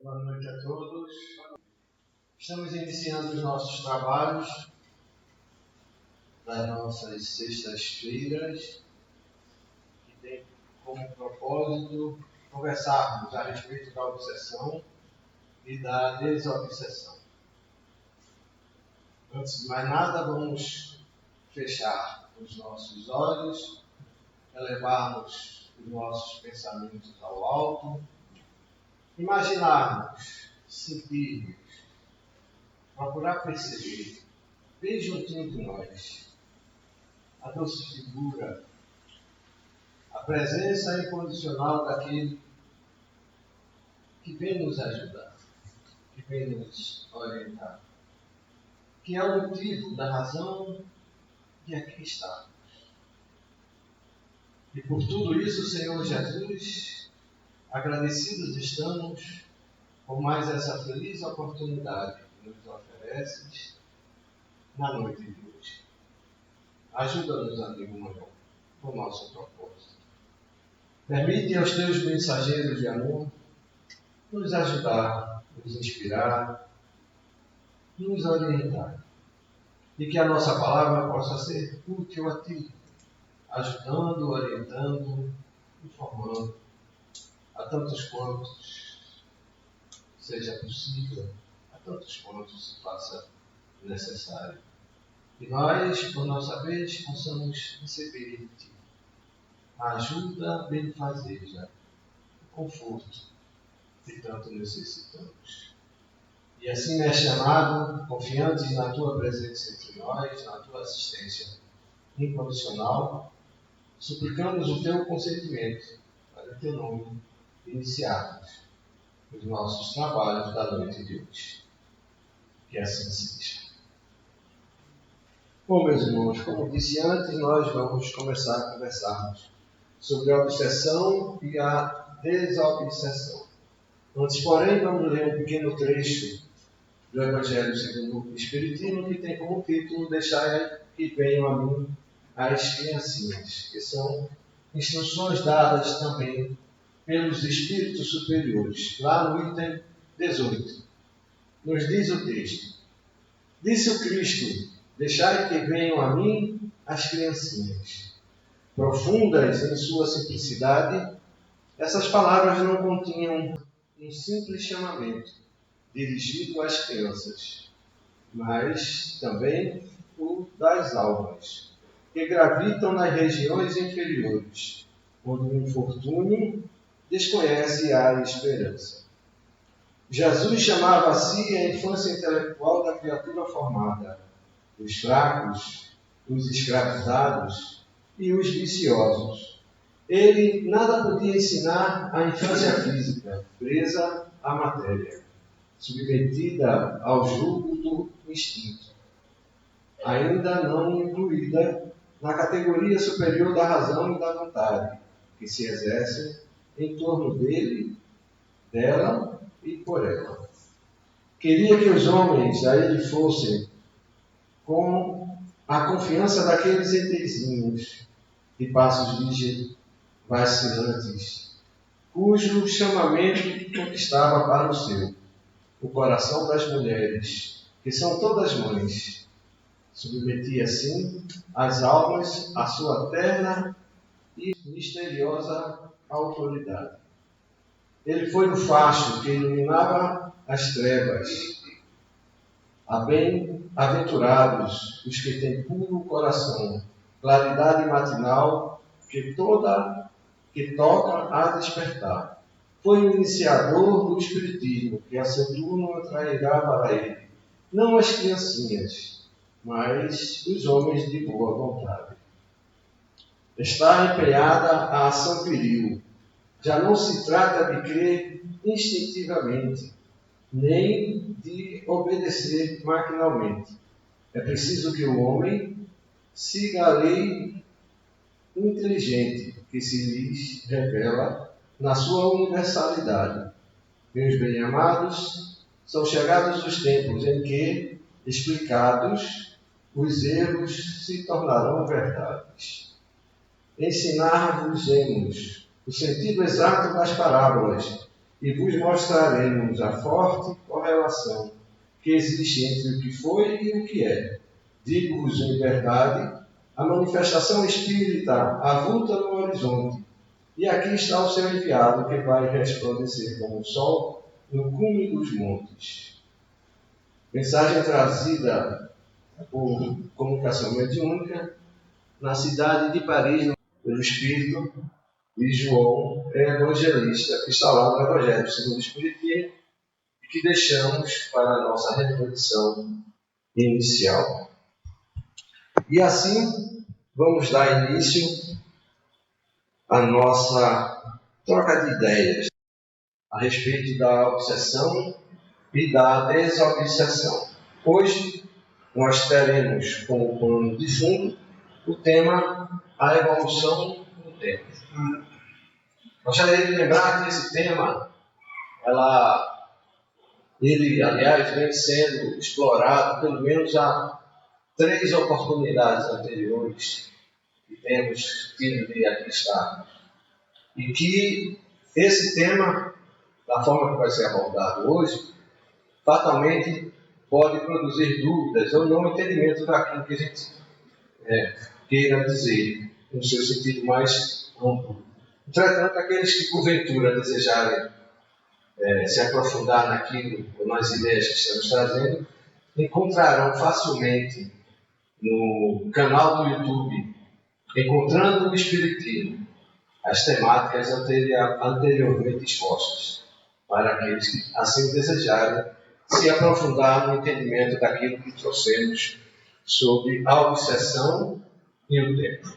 Boa noite a todos. Estamos iniciando os nossos trabalhos das nossas sextas-feiras, que tem como propósito conversarmos a respeito da obsessão e da desobsessão. Antes de mais nada, vamos fechar os nossos olhos, elevarmos os nossos pensamentos ao alto, imaginarmos, sentirmos, procurar perceber, bem juntinho de nós, a doce figura, a presença incondicional daquele que vem nos ajudar, que vem nos orientar, que é o motivo da razão de aqui estarmos. E por tudo isso, Senhor Jesus, agradecidos estamos por mais essa feliz oportunidade que nos ofereces na noite de hoje. Ajuda-nos, amigo maior, com o nosso propósito. Permite aos teus mensageiros de amor nos ajudar, nos inspirar, nos orientar. E que a nossa palavra possa ser útil a ti, ajudando, orientando, informando a tantos quantos seja possível, a tantos quantos se faça necessário. E nós, por nossa vez, possamos receber de ti a ajuda benfazeja, o conforto que tanto necessitamos. E assim, mestre amado, confiantes na tua presença entre nós, na tua assistência incondicional, suplicamos o teu consentimento para o teu nome iniciarmos os nossos trabalhos da noite de hoje. Que assim seja. Bom, meus irmãos, como disse antes, nós vamos começar a conversarmos sobre a obsessão e a desobsessão. Antes, porém, vamos ler um pequeno trecho do Evangelho segundo o Espiritismo, que tem como título Deixai que venham a mim as criancinhas, que são instruções dadas também pelos Espíritos Superiores, lá no item 18. Nos diz o texto: Disse o Cristo, deixai que venham a mim as criancinhas. Profundas em sua simplicidade, essas palavras não continham um simples chamamento dirigido às crianças, mas também o das almas, que gravitam nas regiões inferiores, onde o infortúnio desconhece a esperança. Jesus chamava a si a infância intelectual da criatura formada, os fracos, os escravizados e os viciosos. Ele nada podia ensinar à infância física, presa à matéria, submetida ao jugo do instinto, ainda não incluída na categoria superior da razão e da vontade, que se exercem em torno dele, dela e por ela. Queria que os homens a ele fossem com a confiança daqueles ETzinhos de passos vacilantes, cujo chamamento conquistava para o seu o coração das mulheres, que são todas mães. Submetia assim as almas à sua terna e misteriosa autoridade. Ele foi o facho que iluminava as trevas. A bem-aventurados os que têm puro coração, claridade matinal que toca a despertar. Foi o iniciador do Espiritismo, que a seu turno atrairá para ele, não as criancinhas, mas os homens de boa vontade. Está empenhada a ação viril. Já não se trata de crer instintivamente, nem de obedecer maquinalmente. É preciso que o homem siga a lei inteligente que se lhes revela na sua universalidade. Meus bem-amados, são chegados os tempos em que, explicados, os erros se tornarão verdades. Ensinar-vos-emos o sentido exato das parábolas e vos mostraremos a forte correlação que existe entre o que foi e o que é. Digo-vos em verdade, a manifestação espírita avulta no horizonte, e aqui está o seu enviado, que vai resplandecer como o sol no cume dos montes. Mensagem trazida por comunicação mediúnica na cidade de Paris, pelo Espírito de João Evangelista, que está lá no Evangelho segundo o Espiritismo, e que deixamos para a nossa reflexão inicial. E assim, vamos dar início à nossa troca de ideias a respeito da obsessão e da desobsessão. Hoje, nós teremos como pano de fundo o tema a evolução do tempo. Gostaria de lembrar que esse tema, ele, aliás, vem sendo explorado pelo menos há 3 oportunidades anteriores que temos tido de aqui estar. E que esse tema, da forma que vai ser abordado hoje, fatalmente pode produzir dúvidas ou não entendimento daquilo que a gente queira dizer, no seu sentido mais amplo. Entretanto, aqueles que porventura desejarem se aprofundar naquilo, ou nas ideias que estamos trazendo, encontrarão facilmente no canal do YouTube, Encontrando o Espiritismo, as temáticas anteriormente expostas, para aqueles que assim desejarem se aprofundar no entendimento daquilo que trouxemos sobre a obsessão e o tempo.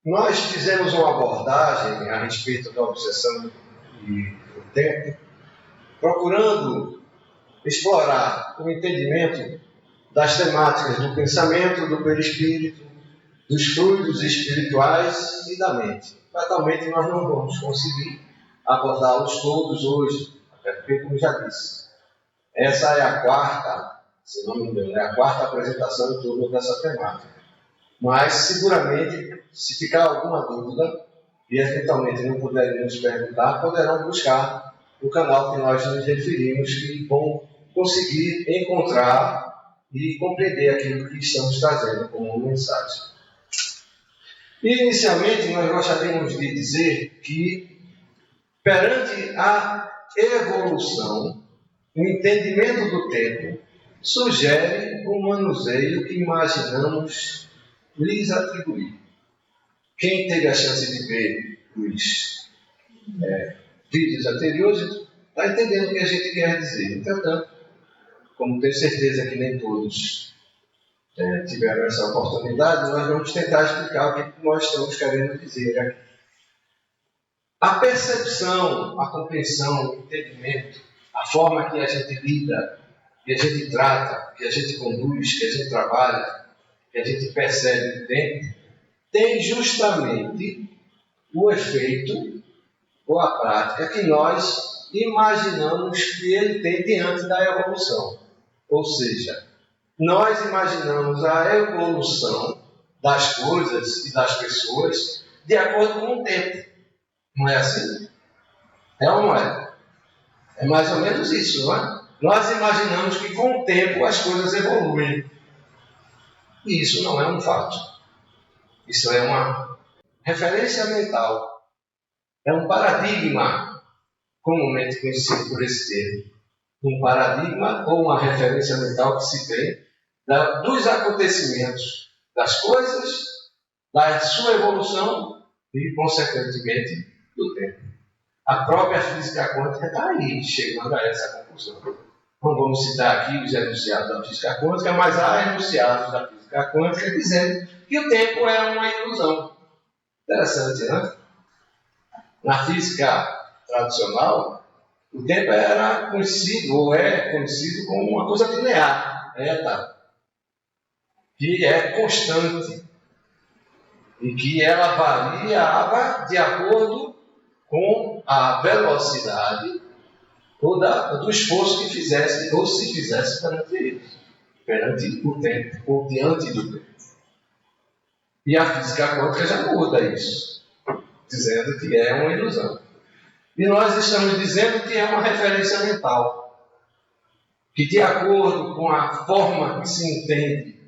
Nós fizemos uma abordagem a respeito da obsessão e o tempo, procurando explorar o entendimento das temáticas do pensamento, do perispírito, dos fluidos espirituais e da mente. Fatalmente nós não vamos conseguir abordá-los todos hoje, até porque, como já disse, essa é a quarta, se não me engano, é a quarta apresentação em torno dessa temática. Mas, seguramente, se ficar alguma dúvida, e eventualmente não puderem nos perguntar, poderão buscar o canal que nós nos referimos e vão conseguir encontrar e compreender aquilo que estamos trazendo como mensagem. Inicialmente, nós gostaríamos de dizer que, perante a evolução, o entendimento do tempo sugere o manuseio que imaginamos lhes atribuir. Quem teve a chance de ver os vídeos anteriores está entendendo o que a gente quer dizer. Entretanto, como tenho certeza que nem todos tiveram essa oportunidade, nós vamos tentar explicar o que nós estamos querendo dizer aqui. A percepção, a compreensão, o entendimento, a forma que a gente lida, que a gente trata, que a gente conduz, que a gente trabalha, que a gente percebe o tempo, tem justamente o efeito ou a prática que nós imaginamos que ele tem diante da evolução. Ou seja, nós imaginamos a evolução das coisas e das pessoas de acordo com o tempo. Não é assim? É ou não é? É mais ou menos isso, não é? Nós imaginamos que com o tempo as coisas evoluem. E isso não é um fato. Isso é uma referência mental. É um paradigma comumente conhecido por esse termo. Um paradigma ou uma referência mental que se tem dos acontecimentos, das coisas, da sua evolução e, consequentemente, do tempo. A própria física quântica está aí, chegando a essa conclusão. Não vamos citar aqui os enunciados da física quântica, mas há enunciados da física quântica dizendo que o tempo é uma ilusão. Interessante, né? Na física tradicional, o tempo era conhecido, ou é conhecido como uma coisa linear, que é constante e que ela variava de acordo com a velocidade ou do esforço que fizesse ou se fizesse perante ele, perante o tempo, ou diante do tempo. E a física quântica já muda isso, dizendo que é uma ilusão. E nós estamos dizendo que é uma referência mental, que de acordo com a forma que se entende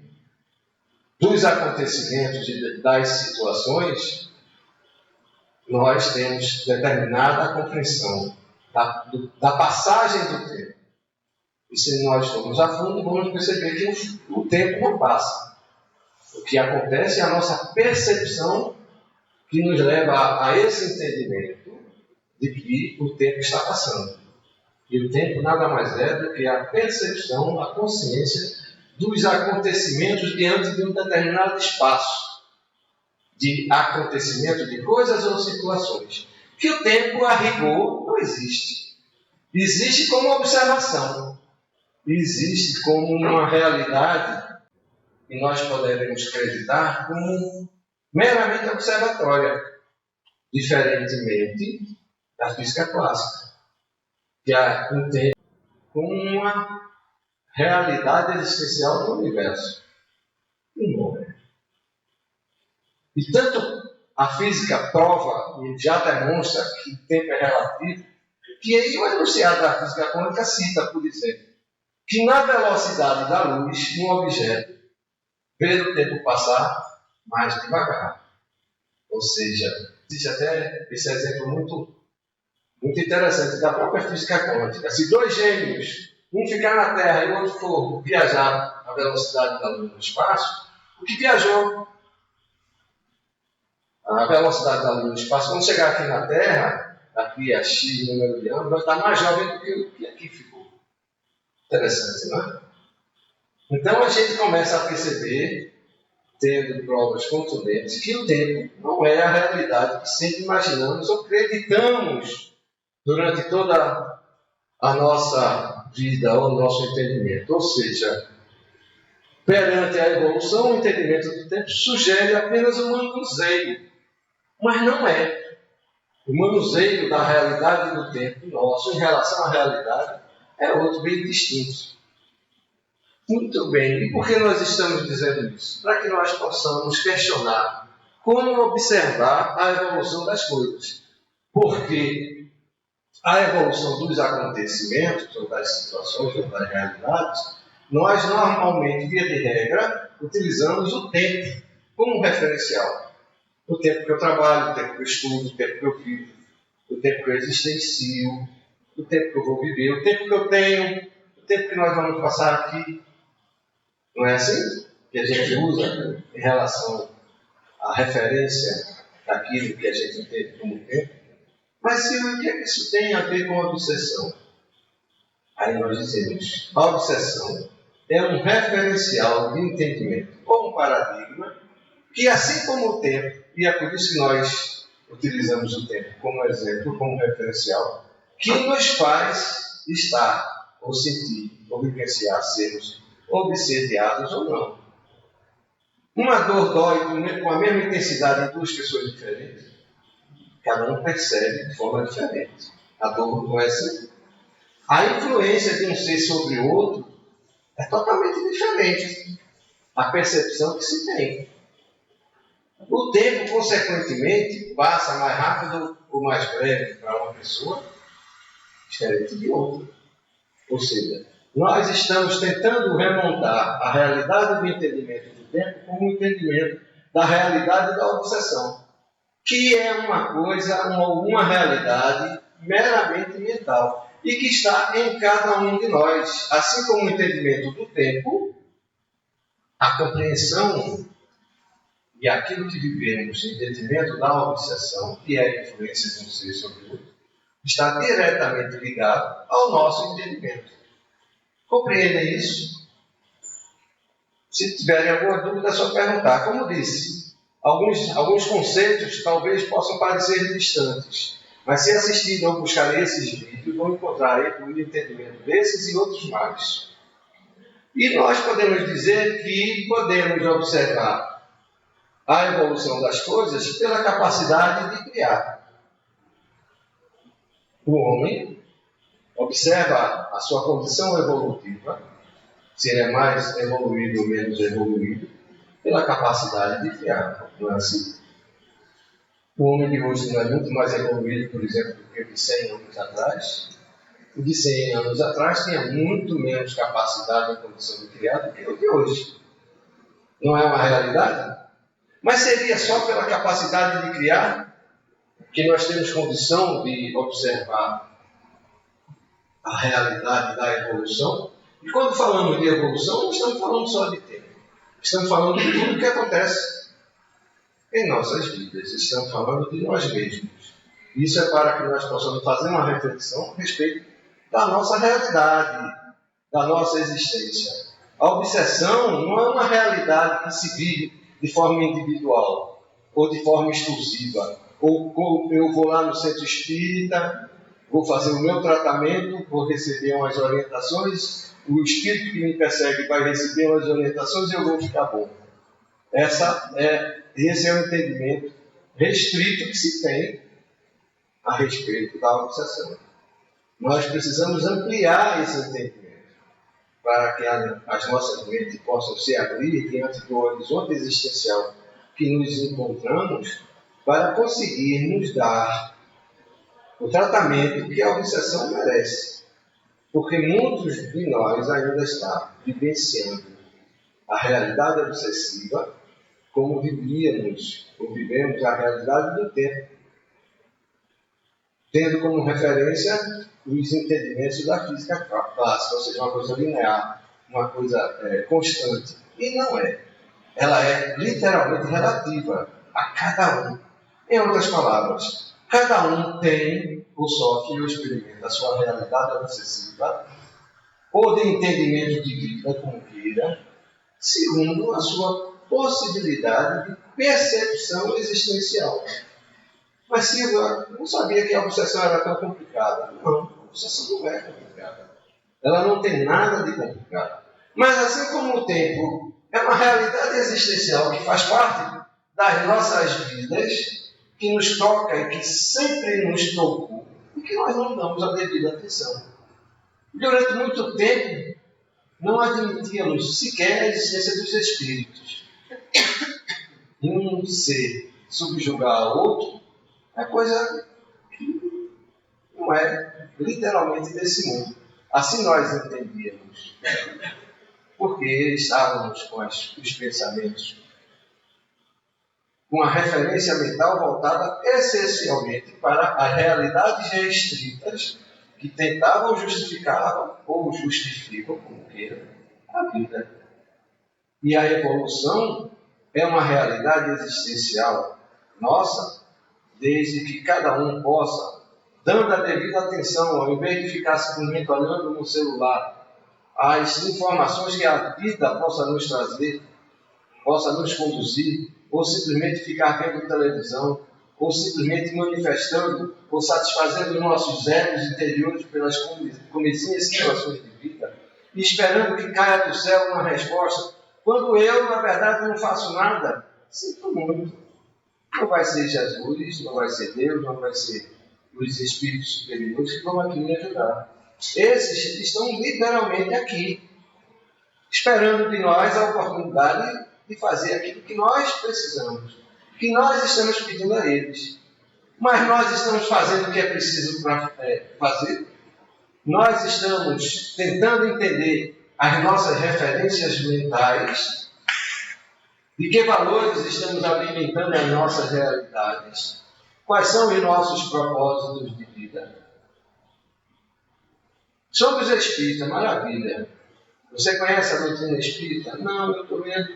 dos acontecimentos e das situações, nós temos determinada compreensão da passagem do tempo. E se nós formos a fundo, vamos perceber que o tempo não passa. O que acontece é a nossa percepção que nos leva a esse entendimento de que o tempo está passando. E o tempo nada mais é do que a percepção, a consciência dos acontecimentos diante de um determinado espaço de acontecimento de coisas ou situações. Que o tempo, a rigor, não existe. Existe como observação. Existe como uma realidade que nós poderemos acreditar como meramente observatória, diferentemente da física clássica, que a entende como uma realidade existencial do universo. Não é. E tanto a física prova e já demonstra que o tempo é relativo, que aí o enunciado da física quântica cita, por exemplo, que na velocidade da luz, um objeto vê o tempo passar mais devagar. Ou seja, existe até esse exemplo muito interessante da própria física quântica. Se dois gêmeos, um ficar na Terra e o outro for viajar à velocidade da luz no espaço, o que viajou a velocidade da luz no espaço, quando chegar aqui na Terra, daqui a X número de anos, vai estar mais jovem do que o que aqui ficou. Interessante, não é? Então a gente começa a perceber, tendo provas contundentes, que o tempo não é a realidade que sempre imaginamos ou acreditamos durante toda a nossa vida ou nosso entendimento. Ou seja, perante a evolução, o entendimento do tempo sugere apenas um manuseio, mas não é. O manuseio da realidade do tempo nosso em relação à realidade é outro bem distinto. Muito bem, e por que nós estamos dizendo isso? Para que nós possamos questionar como observar a evolução das coisas. Porque a evolução dos acontecimentos, ou das situações, ou das realidades, nós normalmente, via de regra, utilizamos o tempo como referencial. O tempo que eu trabalho, o tempo que eu estudo, o tempo que eu vivo, o tempo que eu existencio, o tempo que eu vou viver, o tempo que eu tenho, o tempo que nós vamos passar aqui. Não é assim que a gente usa em relação à referência daquilo que a gente entende como tempo? Mas o que é que isso tem a ver com a obsessão? Aí nós dizemos, a obsessão é um referencial de entendimento ou um paradigma que, assim como o tempo, e é por isso que nós utilizamos o tempo como exemplo, como referencial, que nos faz estar, ou sentir, ou vivenciar sermos obsediados ou não. Uma dor dói com a mesma intensidade em duas pessoas diferentes. Cada um percebe de forma diferente. A dor não é assim. A influência de um ser sobre o outro é totalmente diferente. A percepção que se tem. O tempo, consequentemente, passa mais rápido ou mais breve para uma pessoa, diferente de outra. Ou seja, nós estamos tentando remontar a realidade do entendimento do tempo como um entendimento da realidade da obsessão, que é uma coisa, uma realidade meramente mental e que está em cada um de nós. Assim como o entendimento do tempo, a compreensão e aquilo que vivemos, o entendimento da obsessão, que é a influência de um ser sobre o outro, está diretamente ligado ao nosso entendimento. Compreendem isso? Se tiverem alguma dúvida, é só perguntar. Como disse, alguns conceitos talvez possam parecer distantes, mas se assistirem ou buscarem esses vídeos, vão encontrar o entendimento desses e outros mais. E nós podemos dizer que podemos observar a evolução das coisas pela capacidade de criar. O homem observa a sua condição evolutiva, se ele é mais evoluído ou menos evoluído, pela capacidade de criar. Não é assim? O homem de hoje não é muito mais evoluído, por exemplo, do que o de 100 anos atrás. O de 100 anos atrás tinha muito menos capacidade e condição de criar do que o de hoje. Não é uma realidade? Mas seria só pela capacidade de criar que nós temos condição de observar a realidade da evolução? E quando falamos de evolução, não estamos falando só de tempo. Estamos falando de tudo o que acontece em nossas vidas. Estamos falando de nós mesmos. Isso é para que nós possamos fazer uma reflexão a respeito da nossa realidade, da nossa existência. A obsessão não é uma realidade que se vive de forma individual ou de forma exclusiva. Ou eu vou lá no centro espírita, vou fazer o meu tratamento, vou receber umas orientações, o espírito que me persegue vai receber umas orientações e eu vou ficar bom. Esse é o entendimento restrito que se tem a respeito da obsessão. Nós precisamos ampliar esse entendimento para que as nossas mentes possam se abrir diante do horizonte existencial que nos encontramos para conseguirmos dar o tratamento que a obsessão merece. Porque muitos de nós ainda estão vivenciando a realidade obsessiva como vivíamos ou vivemos a realidade do tempo, tendo como referência os entendimentos da física clássica, ou seja, uma coisa linear, uma coisa constante. E não é. Ela é literalmente relativa a cada um. Em outras palavras, cada um tem ou sofre ou experimenta a sua realidade obsessiva ou de entendimento de vida, como queira, segundo a sua possibilidade de percepção existencial. Mas Silvia, eu não sabia que a obsessão era tão complicada. Não, a obsessão não é complicada. Ela não tem nada de complicado. Mas assim como o tempo é uma realidade existencial que faz parte das nossas vidas, que nos toca e que sempre nos tocou, e que nós não damos a devida atenção. Durante muito tempo, não admitíamos sequer a existência dos espíritos. E um ser subjugar outro é coisa que não é literalmente desse mundo. Assim nós entendíamos. Porque estávamos com os pensamentos, com a referência mental voltada essencialmente para as realidades restritas que tentavam justificar ou justificam, como queiram, a vida. E a evolução é uma realidade existencial nossa, desde que cada um possa, dando a devida atenção, ao invés de ficar simplesmente olhando no celular, as informações que a vida possa nos trazer, possa nos conduzir, ou simplesmente ficar vendo televisão, ou simplesmente manifestando ou satisfazendo os nossos egos interiores pelas comezinhas situações de vida, e esperando que caia do céu uma resposta, quando eu, na verdade, não faço nada. Sinto muito. Não vai ser Jesus, não vai ser Deus, não vai ser os espíritos superiores que vão aqui me ajudar. Esses estão literalmente aqui, esperando de nós a oportunidade de fazer aquilo que nós precisamos, que nós estamos pedindo a eles. Mas nós estamos fazendo o que é preciso para fazer? Nós estamos tentando entender as nossas referências mentais, de que valores estamos alimentando as nossas realidades, quais são os nossos propósitos de vida. Sobre os espíritas, maravilha. Você conhece a doutrina espírita? Não, eu estou lendo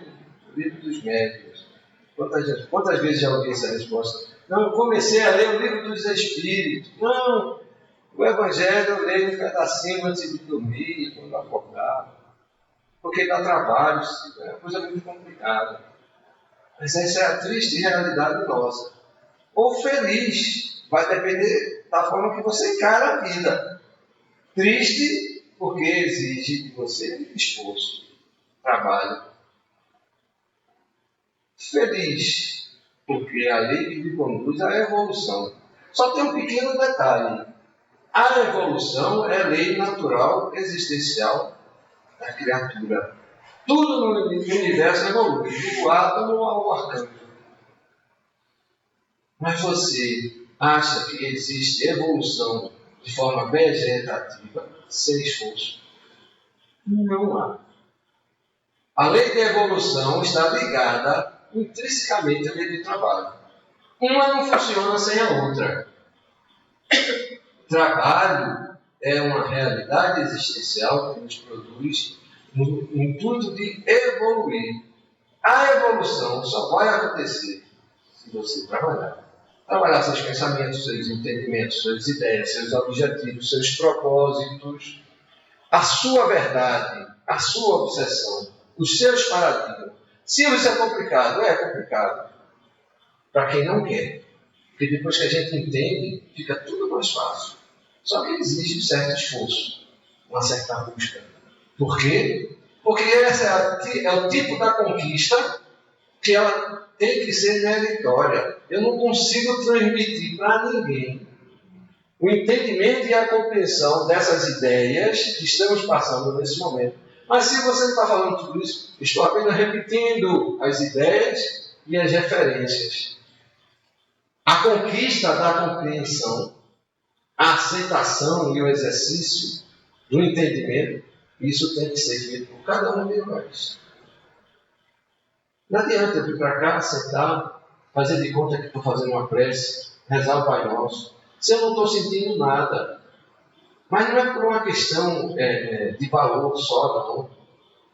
o livro dos médiuns. Quantas vezes já ouvi essa resposta? Não, eu comecei a ler o livro dos espíritos. Não, o Evangelho eu leio um pedacinho antes de dormir, quando acordar. Porque dá trabalho, é uma coisa muito complicada. Mas essa é a triste realidade nossa. Ou feliz, vai depender da forma que você encara a vida. Triste, porque exige de você esforço, trabalho. Feliz, porque a lei que lhe conduz à evolução. Só tem um pequeno detalhe. A evolução é lei natural, existencial da criatura. Tudo no universo evolui, do átomo ao arcanjo. Mas você acha que existe evolução de forma vegetativa, sem esforço, não há. A lei de evolução está ligada intrinsecamente à lei de trabalho. Uma não funciona sem a outra. Trabalho é uma realidade existencial que nos produz no intuito de evoluir. A evolução só vai acontecer se você trabalhar. Trabalhar seus pensamentos, seus entendimentos, suas ideias, seus objetivos, seus propósitos, a sua verdade, a sua obsessão, os seus paradigmas. Se isso é complicado para quem não quer. Porque depois que a gente entende, fica tudo mais fácil. Só que exige um certo esforço, uma certa busca. Por quê? Porque esse é o tipo da conquista que ela tem que ser meritória. Eu não consigo transmitir para ninguém o entendimento e a compreensão dessas ideias que estamos passando nesse momento. Mas se você não está falando tudo isso, estou apenas repetindo as ideias e as referências. A conquista da compreensão, a aceitação e o exercício do entendimento, isso tem que ser feito por cada um de nós. Não adianta eu vir para cá, sentar, fazer de conta que estou fazendo uma prece, rezar o Pai Nosso, se eu não estou sentindo nada. Mas não é por uma questão de valor só, não.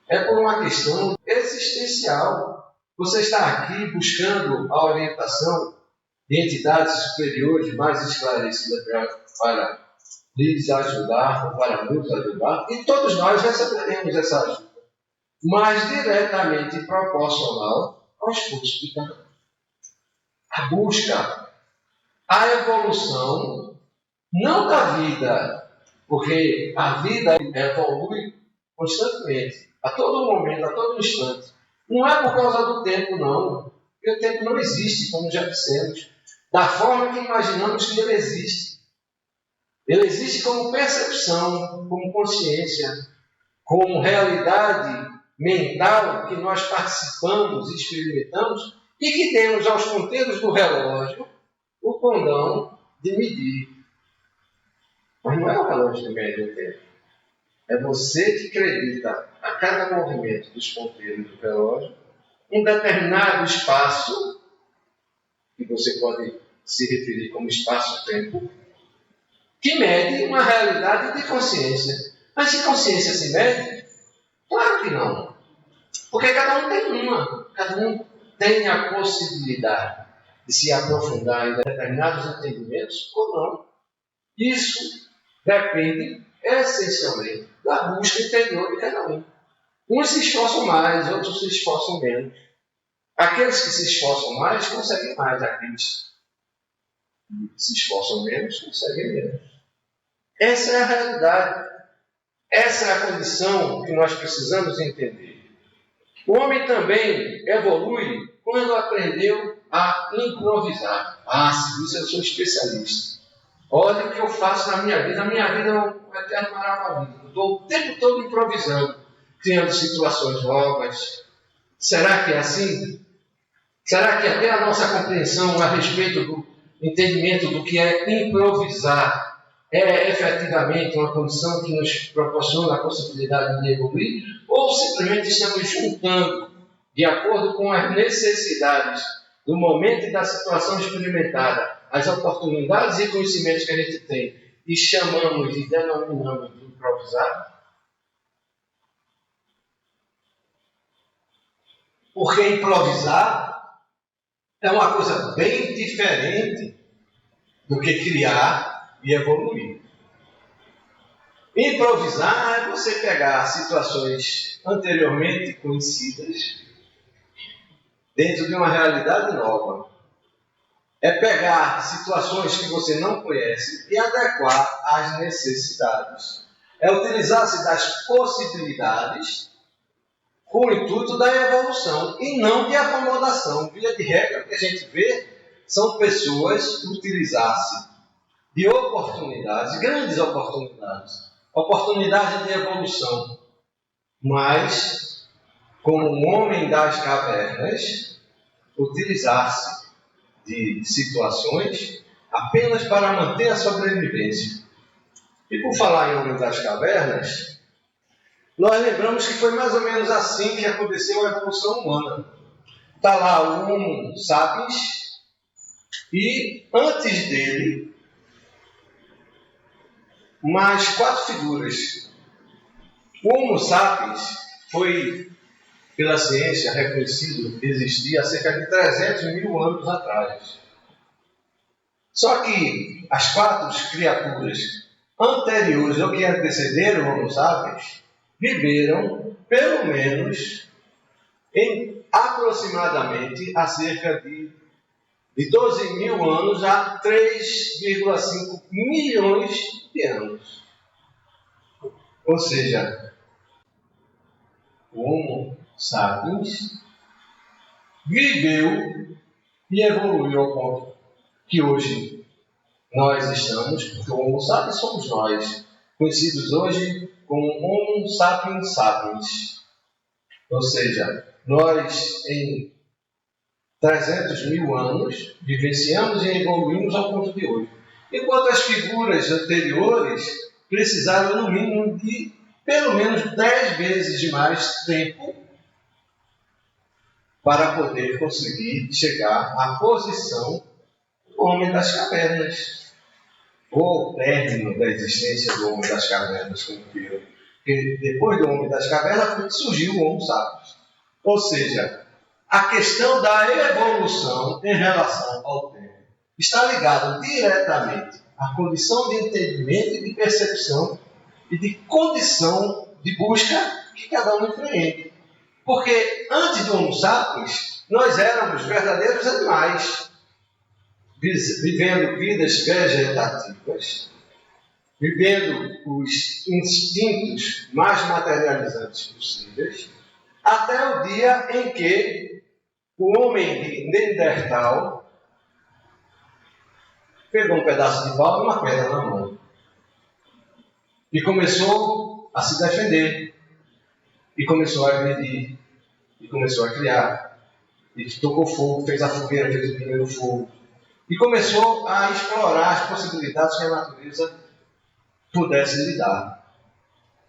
É por uma questão existencial. Você está aqui buscando a orientação de entidades superiores mais esclarecidas para lhes ajudar, para nos ajudar, e todos nós receberemos essa ajuda, mas diretamente proporcional ao esforço de cada um. A busca, a evolução, não da vida, porque a vida evolui constantemente, a todo momento, a todo instante. Não é por causa do tempo, não. Porque o tempo não existe, como já dissemos, da forma que imaginamos que ele existe. Ele existe como percepção, como consciência, como realidade mental que nós participamos e experimentamos e que temos aos ponteiros do relógio o condão de medir. Mas não é o relógio que mede o tempo. É você que acredita a cada movimento dos ponteiros do relógio um determinado espaço, que você pode se referir como espaço-tempo, que mede uma realidade de consciência. Mas se consciência se mede? Claro que não. Porque cada um tem uma. Cada um tem a possibilidade de se aprofundar em determinados entendimentos ou não. Isso depende essencialmente da busca interior de cada um. Uns se esforçam mais, outros se esforçam menos. Aqueles que se esforçam mais conseguem mais, aqueles que se esforçam menos conseguem menos. Essa é a realidade. Essa é a condição que nós precisamos entender. O homem também evolui quando aprendeu a improvisar. Isso eu sou especialista. Olha o que eu faço na minha vida. A minha vida é um eterno maravilhoso. Eu estou o tempo todo improvisando, criando situações novas. Será que é assim? Será que até a nossa compreensão a respeito do entendimento do que é improvisar é efetivamente uma condição que nos proporciona a possibilidade de evoluir? Ou simplesmente estamos juntando, de acordo com as necessidades do momento e da situação experimentada, as oportunidades e conhecimentos que a gente tem, e chamamos e denominamos de improvisar? Porque improvisar é uma coisa bem diferente do que criar e evoluir. Improvisar é você pegar situações anteriormente conhecidas dentro de uma realidade nova. É pegar situações que você não conhece e adequar às necessidades. É utilizar-se das possibilidades com o intuito da evolução e não de acomodação. Via de regra, o que a gente vê são pessoas utilizar-se de oportunidades, grandes oportunidades, oportunidade de evolução, mas, como um homem das cavernas, utilizar-se de situações apenas para manter a sobrevivência. E por falar em homem das cavernas, nós lembramos que foi mais ou menos assim que aconteceu a evolução humana. Está lá o Homo sapiens e antes dele mais 4 figuras. O Homo sapiens foi, pela ciência, reconhecido que existia há cerca de 300 mil anos atrás. Só que as 4 criaturas anteriores ao que antecederam o Homo sapiens viveram, pelo menos, em aproximadamente a cerca de 12 mil anos a 3,5 milhões de anos. Ou seja, o Homo sapiens viveu e evoluiu ao ponto que hoje nós estamos, porque o Homo sapiens somos nós, conhecidos hoje como Homo sapiens sapiens. Ou seja, nós em 300 mil anos vivenciamos e evoluímos ao ponto de hoje. Enquanto as figuras anteriores precisaram, no mínimo, de pelo menos 10 vezes mais tempo para poder conseguir chegar à posição do homem das cavernas, ou o término da existência do homem das cavernas, como queiram. Porque depois do homem das cavernas surgiu o Homo sapiens. Ou seja, a questão da evolução em relação ao tempo está ligada diretamente à condição de entendimento e de percepção e de condição de busca que cada um empreende. Porque antes do Homo sapiens, nós éramos verdadeiros animais, vivendo vidas vegetativas, vivendo os instintos mais materializantes possíveis, até o dia em que o homem de Neandertal pegou um pedaço de pau e uma pedra na mão e começou a se defender, e começou a agredir, e começou a criar, e tocou fogo, fez a fogueira, fez o primeiro fogo, e começou a explorar as possibilidades que a natureza pudesse lhe dar.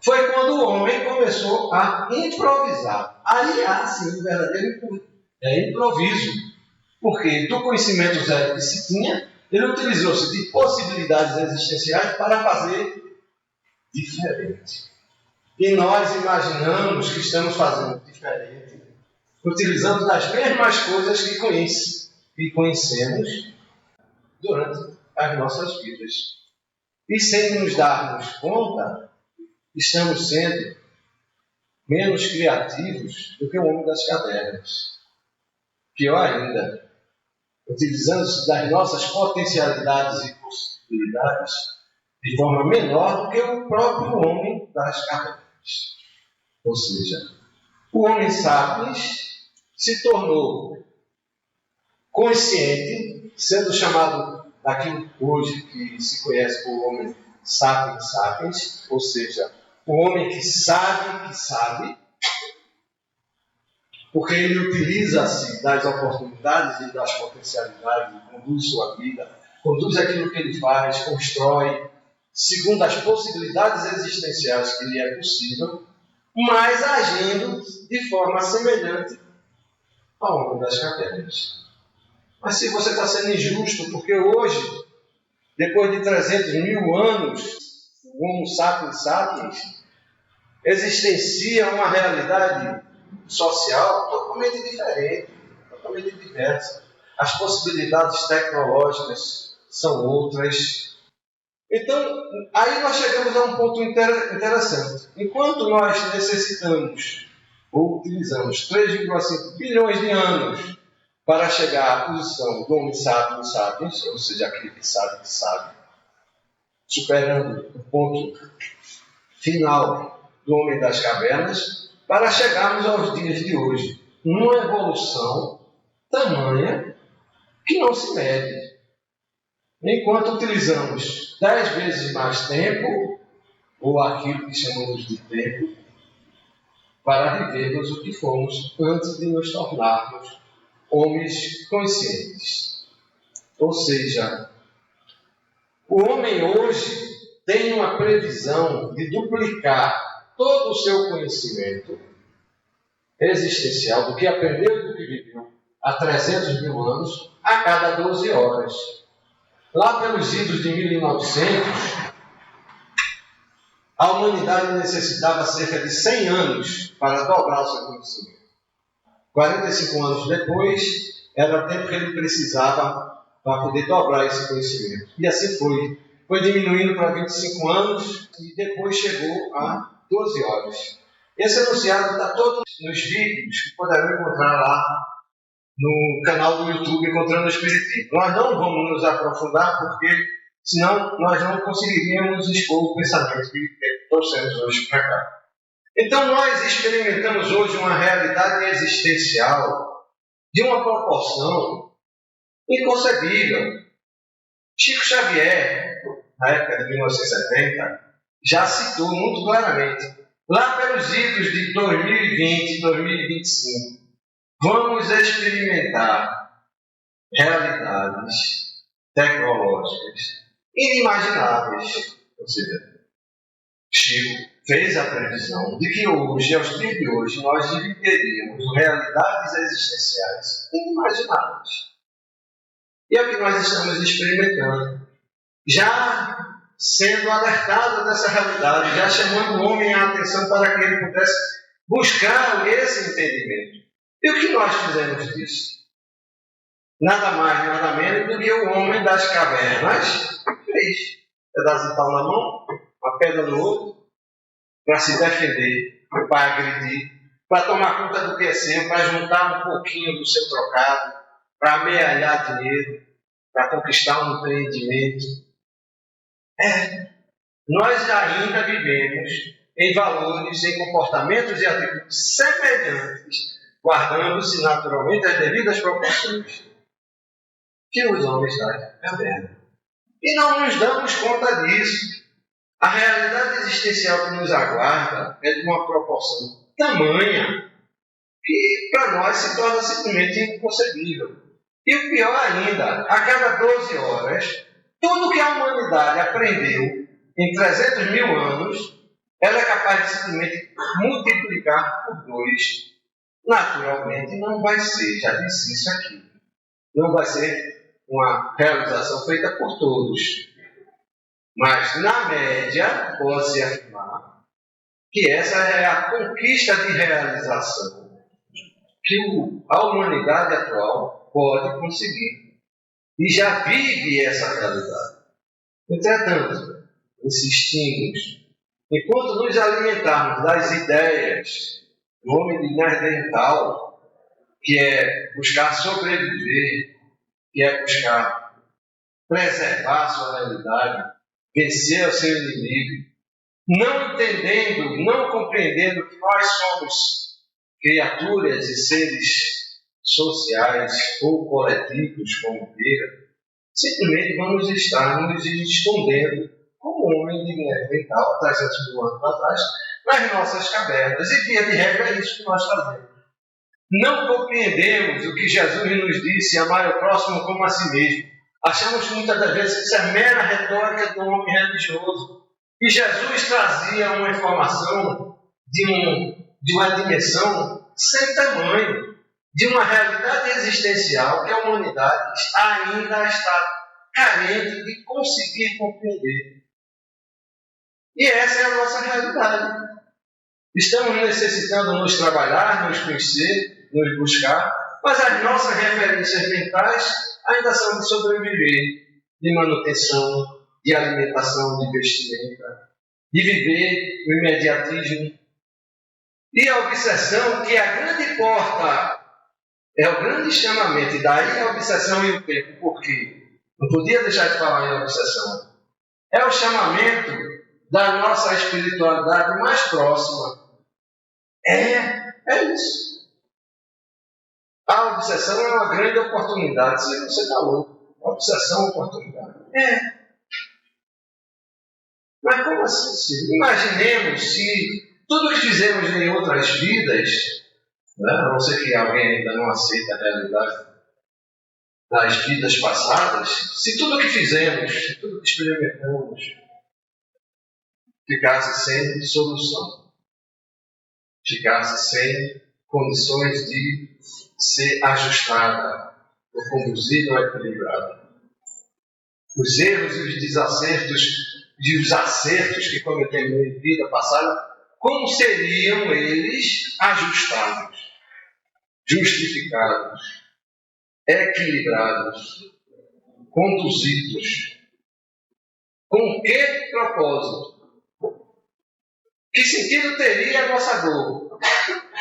Foi quando o homem começou a improvisar. Aí há, sim, um verdadeiro improviso. Porque do conhecimento zero que se tinha, ele utilizou-se de possibilidades existenciais para fazer diferente. E nós imaginamos que estamos fazendo diferente, utilizando das mesmas coisas que conhecemos durante as nossas vidas. E sem nos darmos conta, estamos sendo menos criativos do que o homem das cavernas. Pior ainda, utilizando-se das nossas potencialidades e possibilidades de forma menor do que o próprio homem das cavernas. Ou seja, o homem sapiens se tornou consciente, sendo chamado daquilo hoje que se conhece por homem sapiens sapiens, ou seja, o homem que sabe, porque ele utiliza-se das oportunidades e das potencialidades, conduz sua vida, conduz aquilo que ele faz, constrói, segundo as possibilidades existenciais que lhe é possível, mas agindo de forma semelhante ao homem das cavernas. Mas se você está sendo injusto, porque hoje, depois de 300 mil anos, o Homo sapiens sapiens existencia uma realidade social totalmente diferente, totalmente diversa. As possibilidades tecnológicas são outras. Então, aí nós chegamos a um ponto interessante. Enquanto nós necessitamos ou utilizamos 3,5 bilhões de anos para chegar à posição do Homo sapiens sapiens, ou seja, aquele que sabe, superando o ponto final do homem das cavernas, para chegarmos aos dias de hoje, numa evolução tamanha que não se mede. Enquanto utilizamos 10 vezes mais tempo, ou aquilo que chamamos de tempo, para vivermos o que fomos antes de nos tornarmos homens conscientes. Ou seja, O homem hoje tem uma previsão de duplicar todo o seu conhecimento existencial, do que aprendeu e do que viveu há 300 mil anos, a cada 12 horas. Lá pelos idos de 1900, a humanidade necessitava cerca de 100 anos para dobrar o seu conhecimento. 45 anos depois, era o tempo que ele precisava para poder dobrar esse conhecimento. E assim foi. Foi diminuindo para 25 anos e depois chegou a 12 horas. Esse enunciado está todo nos vídeos que poderão encontrar lá no canal do YouTube Encontrando o Espiritismo. Nós não vamos nos aprofundar porque senão nós não conseguiríamos expor o pensamento que trouxemos hoje para cá. Então nós experimentamos hoje uma realidade existencial de uma proporção inconcebível. Chico Xavier, na época de 1970, já citou muito claramente, lá pelos idos de 2020 e 2025, vamos experimentar realidades tecnológicas inimagináveis. Ou seja, Chico fez a previsão de que hoje, aos dias de hoje, nós viveríamos realidades existenciais inimagináveis. E é o que nós estamos experimentando. Já sendo alertado dessa realidade, já chamando o homem a atenção para que ele pudesse buscar esse entendimento. E o que nós fizemos disso? Nada mais, nada menos do que o homem das cavernas fez. Pedaço de pau na mão, uma pedra no outro, para se defender, para agredir, para tomar conta do que é seu, para juntar um pouquinho do seu trocado, para amealhar dinheiro, para conquistar um empreendimento. Nós ainda vivemos em valores, em comportamentos e atitudes semelhantes, guardando-se naturalmente as devidas proporções que os homens da caverna. E não nos damos conta disso. A realidade existencial que nos aguarda é de uma proporção tamanha que para nós se torna simplesmente inconcebível. E o pior ainda, a cada 12 horas, tudo que a humanidade aprendeu em 300 mil anos, ela é capaz de simplesmente multiplicar por 2. Naturalmente não vai ser, já disse isso aqui, não vai ser uma realização feita por todos. Mas, na média, pode-se afirmar que essa é a conquista de realização que a humanidade atual pode conseguir. E já vive essa realidade. Entretanto, insistimos, enquanto nos alimentarmos das ideias, do homem de Neandertal, que é buscar sobreviver, que é buscar preservar a sua realidade, vencer o seu inimigo, não entendendo, não compreendendo que nós somos criaturas e seres sociais ou coletivos, como queira, simplesmente vamos estar nos escondendo como homem de Neandertal, 300 mil anos atrás, nas nossas cavernas. E via de regra é isso que nós fazemos. Não compreendemos o que Jesus nos disse, amar o próximo como a si mesmo. Achamos muitas das vezes que isso é mera retórica do homem religioso. E Jesus trazia uma informação de uma dimensão sem tamanho, de uma realidade existencial que a humanidade ainda está carente de conseguir compreender. E essa é a nossa realidade. Estamos necessitando nos trabalhar, nos conhecer, nos buscar, mas as nossas referências mentais ainda são de sobreviver, de manutenção, de alimentação, de vestimenta, de viver o imediatismo. E a obsessão, que é a grande porta, é o grande chamamento, e daí a obsessão e o tempo, porque não podia deixar de falar em obsessão. É o chamamento da nossa espiritualidade mais próxima. É isso. A obsessão é uma grande oportunidade. Se você está louco, a obsessão é uma oportunidade. Mas como assim? Imaginemos se tudo que fizemos em outras vidas, né, a não ser que alguém ainda não aceita a realidade, nas vidas passadas, se tudo o que fizemos, se tudo o que experimentamos, ficasse sem solução, ficasse sem condições de ser ajustada ou conduzida ou equilibrada. Os erros e os desacertos e os acertos que cometemos em vida passada, como seriam eles ajustados, justificados, equilibrados, conduzidos? Com que propósito? Que sentido teria a nossa dor?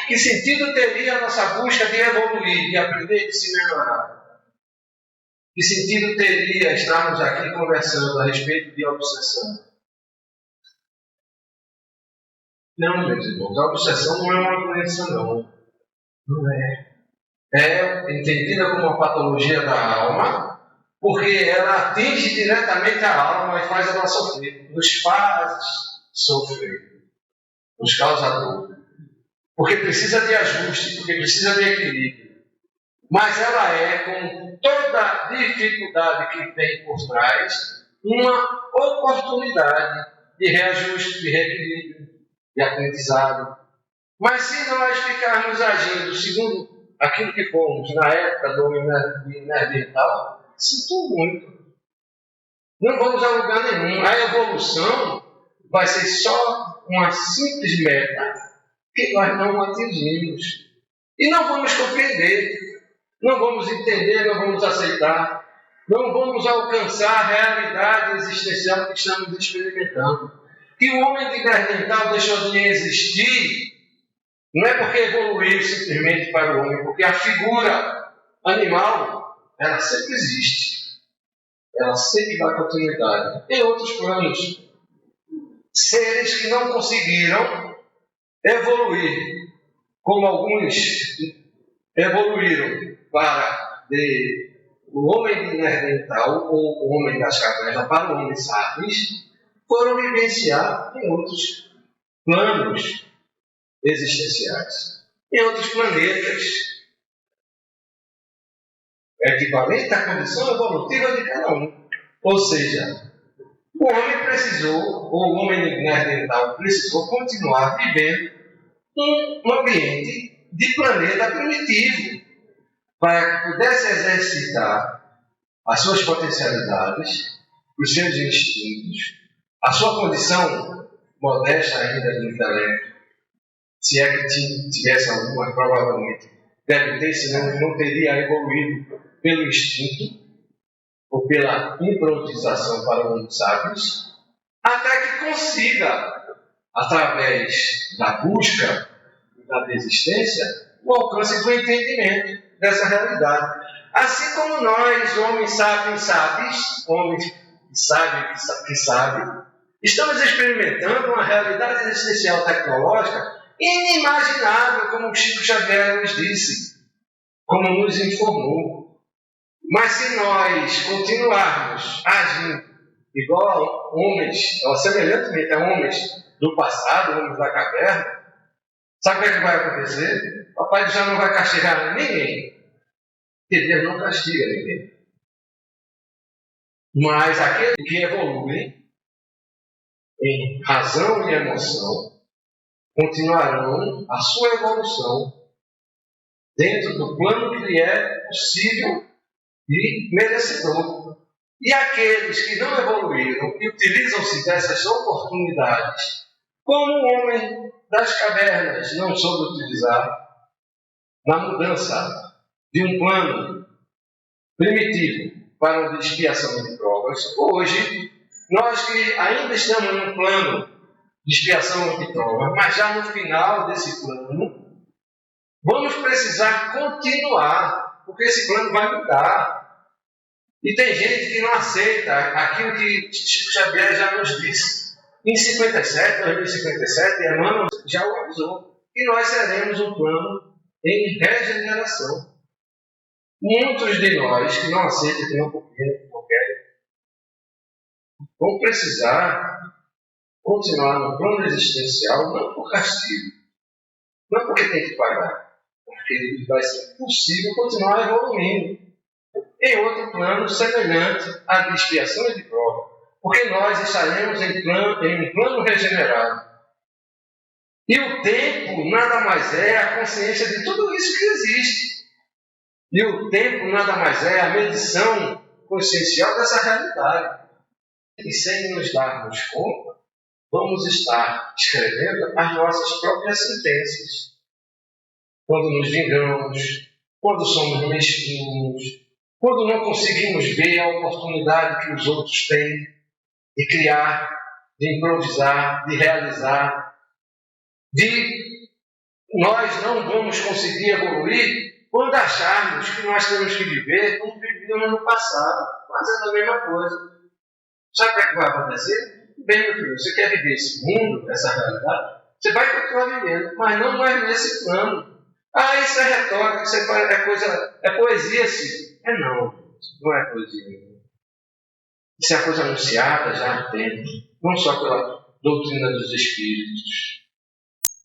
Que sentido teria a nossa busca de evoluir, de aprender e de se melhorar? Que sentido teria estarmos aqui conversando a respeito de obsessão? Não, meus irmãos, a obsessão não é uma doença, não. Não é. É entendida como uma patologia da alma, porque ela atinge diretamente a alma e faz ela sofrer, nos faz sofrer, nos causa dor. Porque precisa de ajuste, porque precisa de equilíbrio. Mas ela é, com toda a dificuldade que tem por trás, uma oportunidade de reajuste, de reequilíbrio, de aprendizado. Mas se nós ficarmos agindo segundo aquilo que fomos na época do homem neandertal, sinto muito. Não vamos a lugar nenhum. A evolução vai ser só uma simples meta que nós não atingimos. E não vamos compreender, não vamos entender, não vamos aceitar, não vamos alcançar a realidade existencial que estamos experimentando. Que o homem de neandertal deixou de existir, não é porque evoluiu simplesmente para o homem, porque a figura animal, ela sempre existe. Ela sempre dá continuidade. Em outros planos, seres que não conseguiram evoluir, como alguns evoluíram para o homem de neandertal ou o homem das cavernas para o homem sapiens, foram vivenciar em outros planos existenciais, em outros planetas, equivalente à condição evolutiva de cada um. Ou seja, o homem precisou, ou o homem neandertal precisou continuar vivendo um ambiente de planeta primitivo, para que pudesse exercitar as suas potencialidades, os seus instintos, a sua condição modesta ainda de intelecto, se é que tivesse alguma, provavelmente deve ter, senão não teria evoluído pelo instinto ou pela improvisação para os sábios, até que consiga, através da busca e da desistência, o alcance do entendimento dessa realidade. Assim como nós, homens sábios, homens que sabem, estamos experimentando uma realidade existencial tecnológica inimaginável, como o Chico Xavier nos disse, como nos informou. Mas se nós continuarmos agindo igual a homens, ou semelhantemente a homens do passado, homens da caverna, sabe o que é que vai acontecer? O Papai já não vai castigar ninguém, porque Deus não castiga ninguém. Mas aqueles que evoluem em razão e emoção continuarão a sua evolução dentro do plano que lhe é possível e merecedor. E aqueles que não evoluíram e utilizam-se dessas oportunidades, como o homem das cavernas não soube utilizar na mudança de um plano primitivo para uma expiação de provas, hoje, nós que ainda estamos num plano de expiação de provas, mas já no final desse plano, vamos precisar continuar, porque esse plano vai mudar. E tem gente que não aceita aquilo que Chico Xavier já nos disse. Em 2057, Emmanuel já o avisou, que nós seremos um plano em regeneração. Muitos de nós que não aceitam, que não compreendem, que não querem, vão precisar continuar no plano existencial, não por castigo, não porque tem que pagar, porque vai ser possível continuar evoluindo. em outro plano semelhante à de expiação e de prova, porque nós estaremos em um plano regenerado. E o tempo nada mais é a consciência de tudo isso que existe. E o tempo nada mais é a medição consciencial dessa realidade. E sem nos darmos conta, vamos estar escrevendo as nossas próprias sentenças. Quando nos vingamos, quando somos mesquinhos, quando não conseguimos ver a oportunidade que os outros têm de criar, de improvisar, de realizar, nós não vamos conseguir evoluir quando acharmos que nós temos que viver como vivíamos no passado, fazendo a mesma coisa. Sabe o que é que vai acontecer? Bem, meu filho, você quer viver esse mundo, essa realidade? Você vai continuar vivendo, mas não mais nesse plano. Ah, isso é retórica, isso é poesia, sim. Não é poesia. Isso é coisa anunciada já há tempo, não só pela doutrina dos espíritos,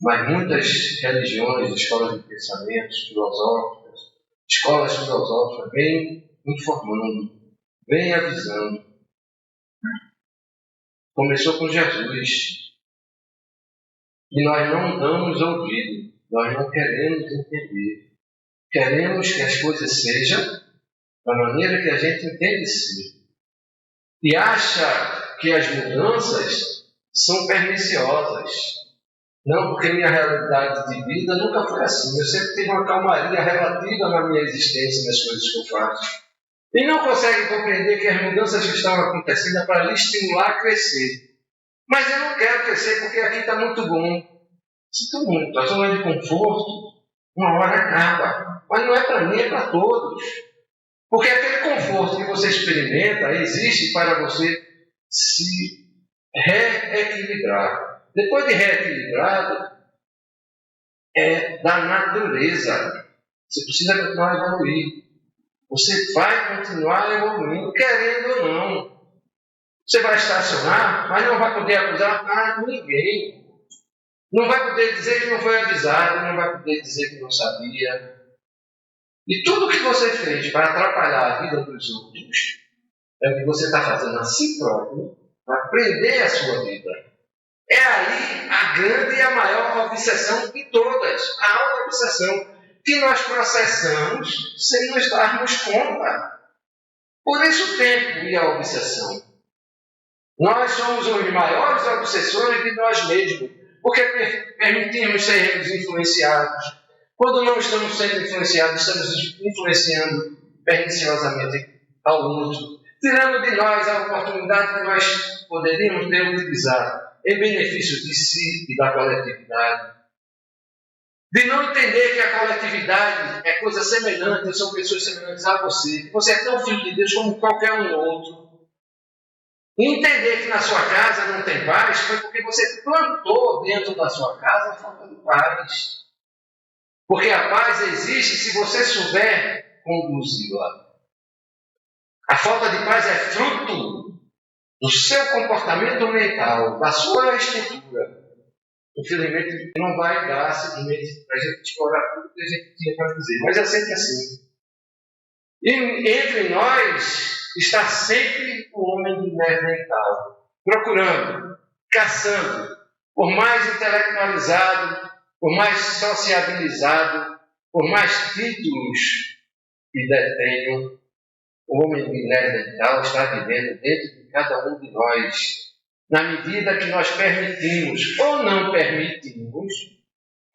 mas muitas religiões, escolas de pensamentos filosóficas, escolas filosóficas vêm informando, vêm avisando. Começou com Jesus. E nós não damos ouvido, nós não queremos entender. Queremos que as coisas sejam da maneira que a gente entende ser. E acha que as mudanças são perniciosas. Não, porque minha realidade de vida nunca foi assim. Eu sempre tive uma calmaria relativa na minha existência, nas coisas que eu faço. E não consegue compreender que as mudanças que estão acontecendo é para lhe estimular a crescer. Mas eu não quero crescer porque aqui está muito bom. Sinto muito, a zona de conforto, uma hora acaba. Mas não é para mim, é para todos. Porque aquele conforto que você experimenta existe para você se reequilibrar. Depois de reequilibrado, é da natureza. Você precisa continuar a evoluir. Você vai continuar evoluindo, querendo ou não. Você vai estacionar, mas não vai poder acusar ninguém. Não vai poder dizer que não foi avisado, não vai poder dizer que não sabia. E tudo que você fez para atrapalhar a vida dos outros é o que você está fazendo a si próprio para prender a sua vida. É aí a grande e a maior obsessão de todas, a auto-obsessão, que nós processamos sem nos darmos conta. Por isso o tempo e a obsessão. Nós somos os maiores obsessores de nós mesmos, porque permitimos sermos influenciados. Quando não estamos sendo influenciados, estamos influenciando perniciosamente ao outro, tirando de nós a oportunidade que nós poderíamos ter utilizado em benefício de si e da coletividade. De não entender que a coletividade é coisa semelhante, são pessoas semelhantes a você, que você é tão filho de Deus como qualquer um outro. E entender que na sua casa não tem paz foi porque você plantou dentro da sua casa a falta de paz. Porque a paz existe se você souber conduzi-la. A falta de paz é fruto do seu comportamento mental, da sua estrutura. Infelizmente, não vai dar simplesmente para a gente explorar tudo que a gente tinha para dizer, mas é sempre assim. E entre nós está sempre o homem de mental, procurando, caçando, por mais intelectualizado, por mais sociabilizado, por mais títulos que detenham, o homem de mental está vivendo dentro de cada um de nós, na medida que nós permitimos ou não permitimos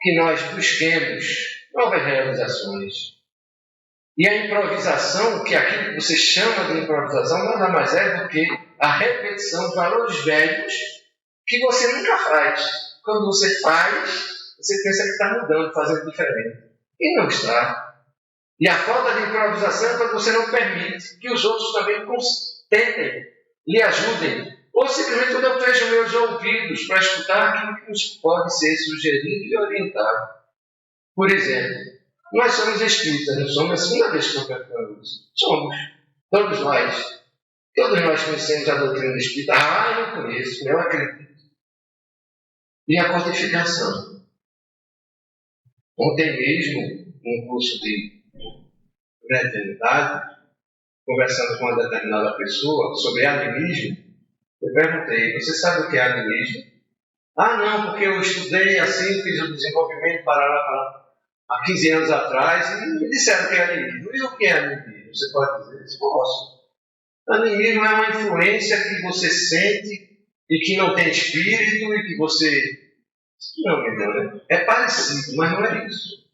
que nós busquemos novas realizações. E a improvisação, que aquilo que você chama de improvisação, nada mais é do que a repetição de valores velhos que você nunca faz. Quando você faz, você pensa que está mudando, fazendo diferente. E não está. E a falta de improvisação é quando você não permite que os outros também tentem, lhe ajudem. Ou simplesmente quando eu fecho meus ouvidos para escutar aquilo que nos pode ser sugerido e orientado. Por exemplo, nós somos espíritas, não somos? É a segunda vez que eu pergunto isso. Somos. Todos nós. Todos nós conhecemos a doutrina espírita. Eu não conheço, eu acredito. E a codificação. Ontem mesmo, num curso de fraternidade, conversando com uma determinada pessoa sobre animismo, eu perguntei: você sabe o que é animismo? Ah, não, porque eu estudei assim, fiz o desenvolvimento para há 15 anos atrás e me disseram que é animismo. E o que é animismo? Você pode dizer? Eu posso. Animismo é uma influência que você sente e que não tem espírito e que você... Não, né? É parecido, mas não é isso.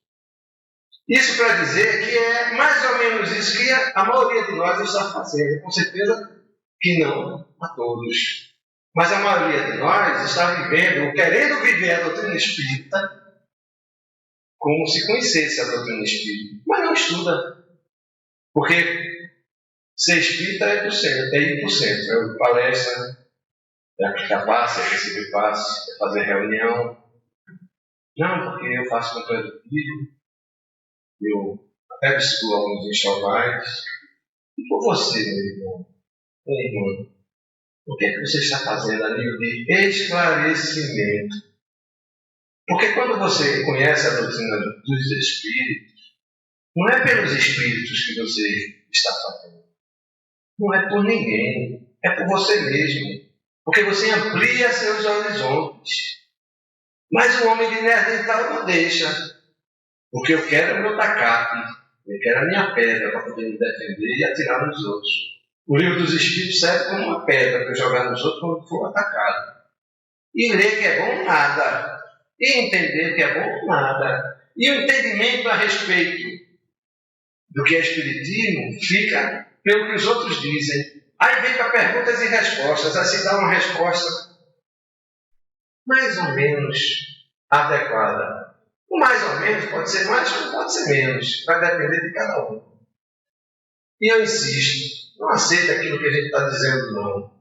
Isso para dizer que é mais ou menos isso que a maioria de nós está fazendo. Com certeza que não a todos. Mas a maioria de nós está vivendo, ou querendo viver a doutrina espírita como se conhecesse a doutrina espírita. Mas não estuda. Porque ser espírita é 1%, é 1%. É palestra, é aplicar passe, é receber passe, é fazer reunião. Não, porque eu faço controle do vídeo, eu até discuto alguns enxovais. E por você, meu irmão, o que é que você está fazendo a nível de esclarecimento? Porque quando você conhece a doutrina dos Espíritos, não é pelos Espíritos que você está fazendo. Não é por ninguém, é por você mesmo. Porque você amplia seus horizontes. Mas o homem de Neandertal não deixa. Porque eu quero o meu tacape, eu quero a minha pedra para poder me defender e atirar nos outros. O livro dos Espíritos serve como uma pedra para jogar nos outros quando for atacado. E ler que é bom, nada. E entender que é bom, nada. E o entendimento a respeito do que é Espiritismo fica pelo que os outros dizem. Aí vem para perguntas e respostas. Aí se dá uma resposta mais ou menos adequada. O mais ou menos pode ser mais ou pode ser menos. Vai depender de cada um. E eu insisto, não aceita aquilo que a gente está dizendo, não.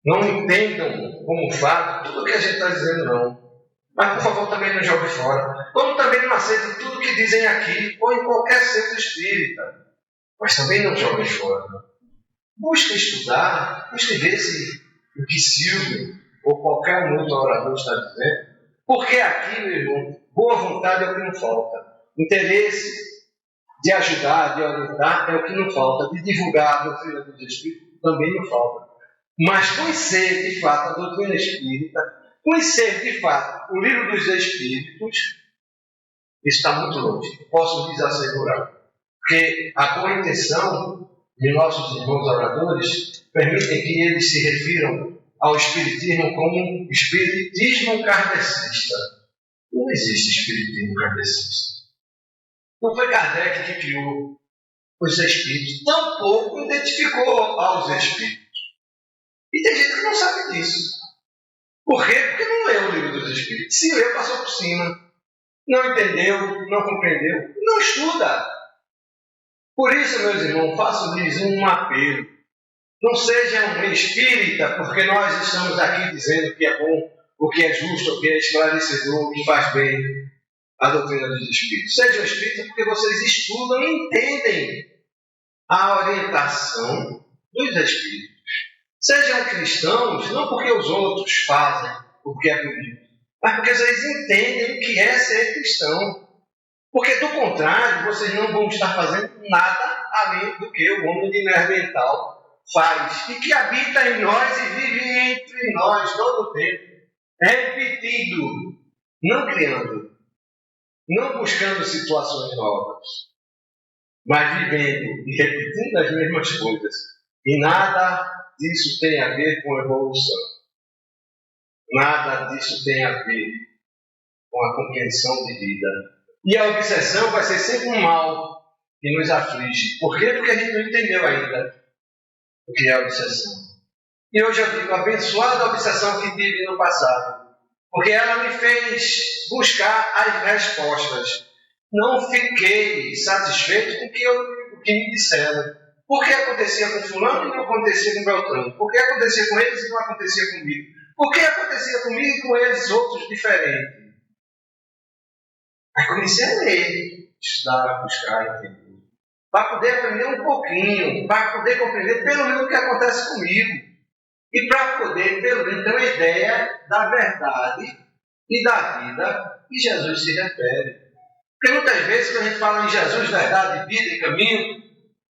Não entendam como fato tudo o que a gente está dizendo, não. Mas, por favor, também não jogue fora. Como também não aceitem tudo o que dizem aqui ou em qualquer centro espírita. Mas também não joguem fora. Busque estudar, busque ver se o que Silvio ou qualquer um outro orador está dizendo. Porque aqui, meu irmão, boa vontade é o que não falta. Interesse de ajudar, de orientar é o que não falta. De divulgar a doutrina dos Espíritos também não falta. Mas conhecer de fato a doutrina espírita, conhecer de fato o livro dos Espíritos, isso está muito longe. Posso lhes assegurar. Porque a boa intenção de nossos irmãos oradores permitem que eles se refiram ao Espiritismo como um Espiritismo kardecista. Não existe Espiritismo kardecista. Não foi Kardec que criou os Espíritos, tampouco identificou aos Espíritos. E tem gente que não sabe disso. Por quê? Porque não leu o livro dos Espíritos. Se leu, passou por cima. Não entendeu, não compreendeu, não estuda. Por isso, meus irmãos, faço-lhes um apelo. Não sejam espírita, porque nós estamos aqui dizendo o que é bom, o que é justo, o que é esclarecedor, o que faz bem a doutrina dos Espíritos. Sejam espíritas porque vocês estudam e entendem a orientação dos Espíritos. Sejam cristãos, não porque os outros fazem o que é bonito, mas porque vocês entendem o que é ser cristão. Porque, do contrário, vocês não vão estar fazendo nada além do que o homem de Neandertal faz. E que habita em nós e vive entre nós todo o tempo. Repetido, não criando, não buscando situações novas, mas vivendo e repetindo as mesmas coisas. E nada disso tem a ver com evolução. Nada disso tem a ver com a compreensão de vida. E a obsessão vai ser sempre um mal que nos aflige. Por quê? Porque a gente não entendeu ainda o que é a obsessão. E hoje eu digo, abençoada a obsessão que tive no passado. Porque ela me fez buscar as respostas. Não fiquei satisfeito com o que me disseram. Por que acontecia com fulano e não acontecia com Beltrano? Por que acontecia com eles e não acontecia comigo? Por que acontecia comigo e com eles outros diferentes? Aí comecei a ler, estudar, buscar, entender. Para poder aprender um pouquinho, para poder compreender pelo menos o que acontece comigo. E para poder, pelo menos, ter uma ideia da verdade e da vida que Jesus se refere. Porque muitas vezes, quando a gente fala em Jesus, verdade, vida e caminho,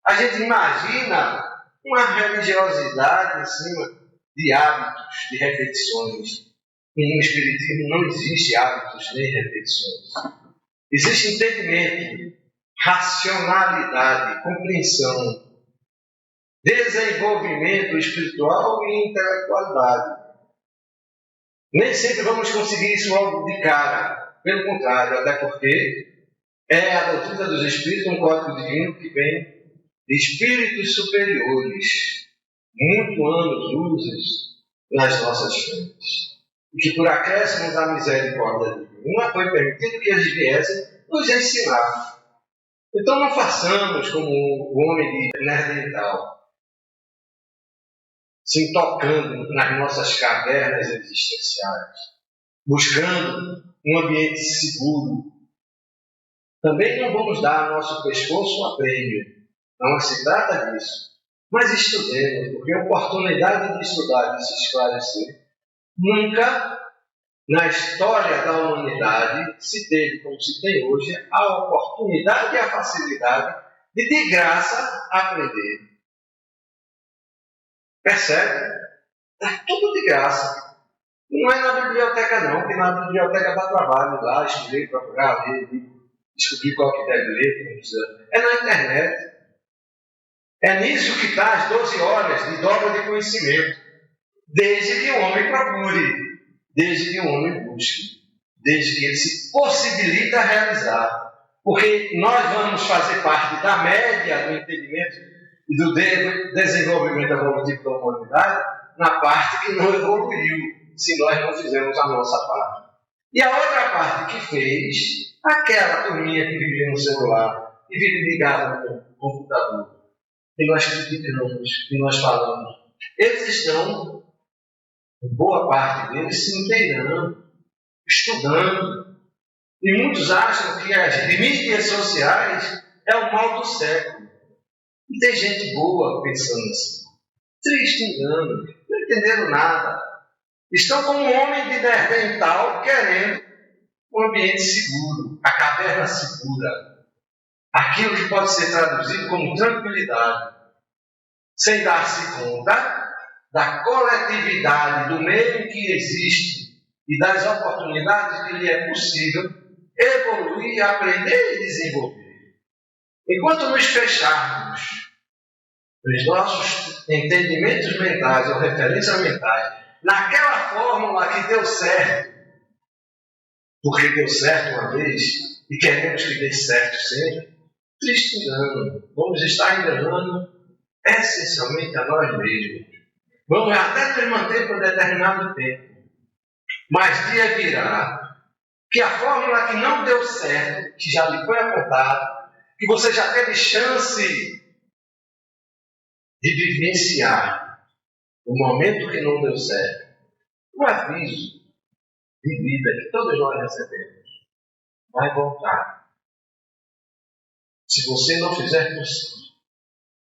A gente imagina uma religiosidade em cima de hábitos, de repetições. E no Espiritismo não existe hábitos nem repetições. Existe entendimento, racionalidade, compreensão, desenvolvimento espiritual e intelectualidade. Nem sempre vamos conseguir isso logo de cara. Pelo contrário, até porque é a doutrina dos Espíritos, um código divino que vem de espíritos superiores, muito anos-luzes nas nossas frentes. E que por acréscimo da misericórdia divina foi permitido que eles viessem nos ensinar. Então não façamos como o homem de Neandertal, se intocando nas nossas cavernas existenciais, buscando um ambiente seguro. Também não vamos dar ao nosso pescoço a prêmio. Não se trata disso. Mas estudemos, porque a oportunidade de estudar, de se esclarecer, nunca na história da humanidade se teve, como se tem hoje, a oportunidade e a facilidade de graça, aprender. Percebe? Está tudo de graça. Não é na biblioteca não, porque na biblioteca dá trabalho lá, estudei, procurar, ler, descobrir qual que deve ler, que não precisa. É na internet. É nisso que está as 12 horas de dobra de conhecimento. Desde que o homem procure, desde que o homem busque, desde que ele se possibilita realizar. Porque nós vamos fazer parte da média do entendimento e do desenvolvimento evolutivo da humanidade na parte que não evoluiu, se nós não fizermos a nossa parte. E a outra parte que fez, aquela turminha que vive no celular e vive ligada no computador, que nós criticamos, que nós falamos, eles estão, boa parte deles, se inteirando, estudando. E muitos acham que as mídias sociais é o mal do século. E tem gente boa pensando assim. Triste engano, não entenderam nada. Estão como um homem de Neandertal querendo um ambiente seguro, a caverna segura. Aquilo que pode ser traduzido como tranquilidade, sem dar-se conta da coletividade, do meio que existe e das oportunidades que lhe é possível evoluir, aprender e desenvolver. Enquanto nos fecharmos nos nossos entendimentos mentais ou referências mentais naquela fórmula que deu certo, porque deu certo uma vez e queremos que dê certo sempre, triste engano. Vamos estar enganando essencialmente a nós mesmos. Vamos até nos manter por determinado tempo. Mas dia virá que a fórmula que não deu certo, que já lhe foi apontada, que você já teve chance de vivenciar o momento que não deu certo, o aviso de vida que todos nós recebemos vai voltar. Se você não fizer possível.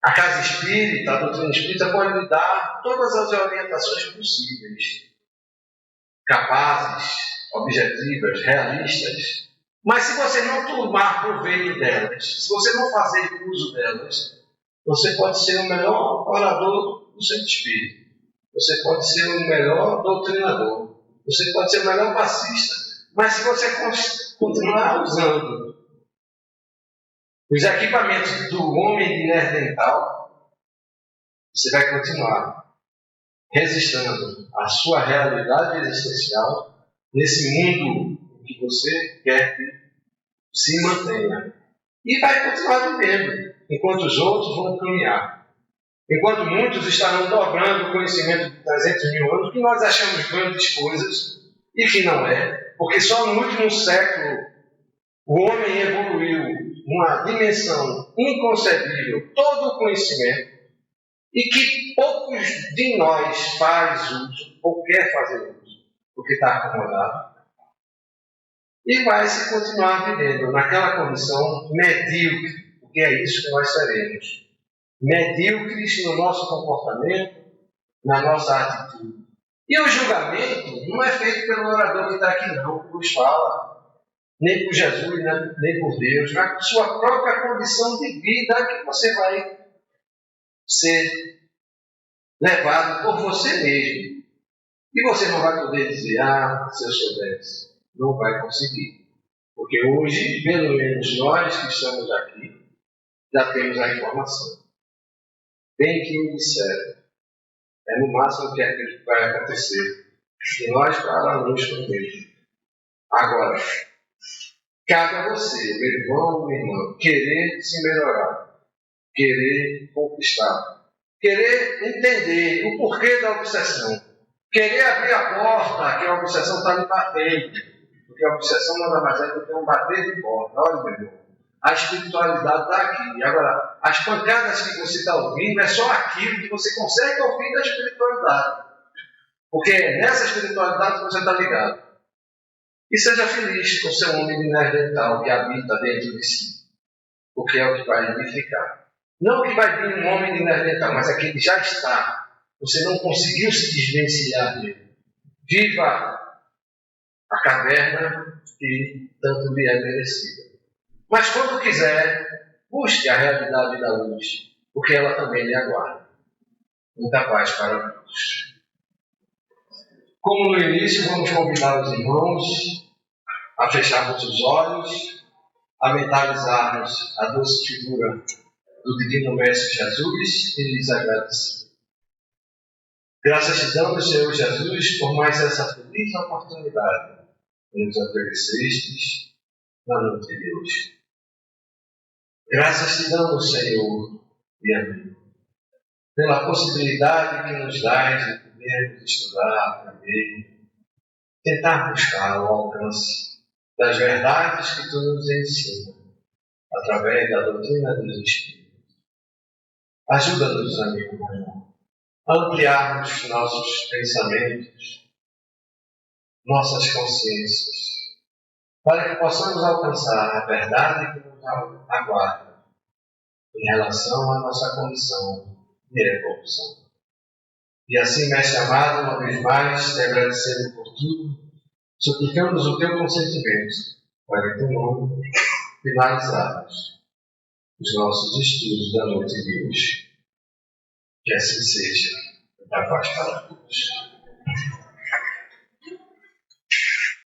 A casa espírita, a doutrina espírita pode lhe dar todas as orientações possíveis, capazes, objetivas, realistas. Mas se você não tomar proveito delas, se você não fazer uso delas, você pode ser o melhor orador do centro espírita. Você pode ser o melhor doutrinador. Você pode ser o melhor passista. Mas se você continuar usando os equipamentos do homem de Neandertal, você vai continuar resistindo à sua realidade existencial nesse mundo que você quer que se mantenha. E vai continuar vivendo, enquanto os outros vão caminhar. Enquanto muitos estarão dobrando o conhecimento de 300 mil anos, que nós achamos grandes coisas, e que não é, porque só no último século o homem evoluiu numa dimensão inconcebível, todo o conhecimento, e que poucos de nós faz uso, ou quer fazer uso, porque está acomodado, e vai se continuar vivendo naquela condição medíocre, porque é isso que nós seremos. Medíocres no nosso comportamento, na nossa atitude. E o julgamento não é feito pelo orador que está aqui não, que nos fala, nem por Jesus, nem por Deus, na sua própria condição de vida que você vai ser levado por você mesmo. E você não vai poder dizer, se eu soubesse. Não vai conseguir. Porque hoje, pelo menos nós que estamos aqui, já temos a informação. Bem que me disseram. É no máximo que aquilo que vai acontecer. E nós para nos esconder. Agora, cabe a você, meu irmão, minha irmã, querer se melhorar, querer conquistar, querer entender o porquê da obsessão, querer abrir a porta que a obsessão está lhe batendo. Porque a obsessão nada mais é do que um bater de porta. Olha, meu irmão, a espiritualidade está aqui. Agora, as pancadas que você está ouvindo é só aquilo que você consegue ouvir da espiritualidade. Porque é nessa espiritualidade que você está ligado. E seja feliz com o seu homem de Neandertal que habita dentro de si. Porque é o que vai edificar. Não que vai vir um homem de Neandertal, mas aquele já está. Você não conseguiu se desvencilhar dele. Viva a caverna que tanto lhe é merecida. Mas quando quiser, busque a realidade da luz, porque ela também lhe aguarda. Muita paz para todos. Como no início, vamos convidar os irmãos a fecharmos os olhos, a mentalizarmos a doce figura do Divino Mestre Jesus e lhes agradecer. Graças te damos, Senhor Jesus, por mais essa feliz oportunidade que nos oferecestes na noite de hoje. Graças te damos, Senhor e amigo, pela possibilidade que nos dás de podermos estudar, aprender, tentar buscar o alcance das verdades que tu nos ensina através da doutrina dos Espíritos. Ajuda-nos, amigo meu irmão, a ampliarmos nossos pensamentos, nossas consciências, para que possamos alcançar a verdade que nos aguarda em relação à nossa condição de evolução. E assim, Mestre amado, uma vez mais, te agradecendo por tudo, suplicamos o teu consentimento para que, em teu nome, finalizarmos os nossos estudos da noite de hoje. Que assim seja. Da paz para todos.